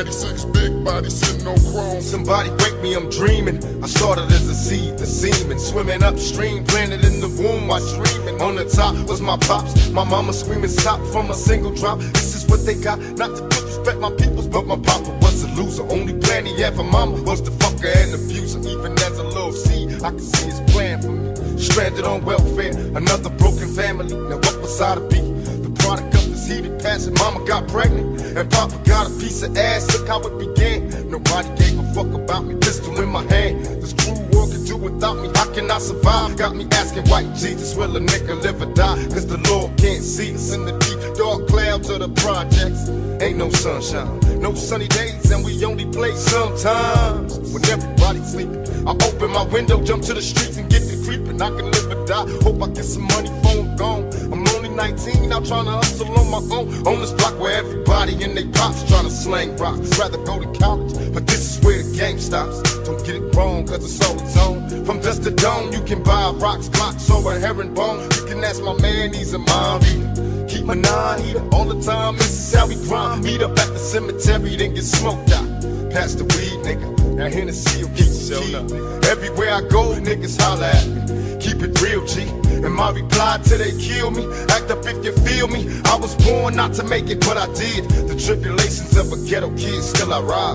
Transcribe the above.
96, big body sitting on chrome. Somebody wake me, I'm dreaming. I started as a seed, the semen, swimming upstream, planted in the womb while dreaming. On the top was my pops, my mama screaming stop from a single drop. This is what they got, not to disrespect my peoples, but my papa was a loser. Only plan he had for mama was the fucker and abuser. Even as a little seed, I could see his plan for me. Stranded on welfare, another broken family. Now what was I to be? The product of this heated passion. Mama got pregnant and Papa got a piece of ass. Look how it began. Nobody gave a fuck about me. Pistol in my hand. This cruel world could do without me. How can I survive? Got me asking white Jesus, will a nigga live or die? Cause the Lord can't see us in the deep dark clouds of the projects. Ain't no sunshine, no sunny days, and we only play sometimes. When everybody's sleeping, I open my window, jump to the streets and get to creeping. I can live or die, hope I get some money before I'm gone. I'm only 19, now trying to hustle on my own. On this block where everybody in they pops trying to slang rocks. Rather go to college, but this is where the game stops. Don't get it wrong, cause it's all its own. From dust to dawn, you can buy rocks, blocks, or a herringbone. You can ask my man, he's a mind reader. Keep my 9-heater all the time, this is how we grind. Meet up at the cemetery, then get smoked out. Pass the weed, nigga, now Hennessy will keep showing up. Everywhere I go, niggas holler at me. Keep it real, G. And my reply till they kill me, act up if you feel me. I was born not to make it, but I did. The tribulations of a ghetto kid, still I ride.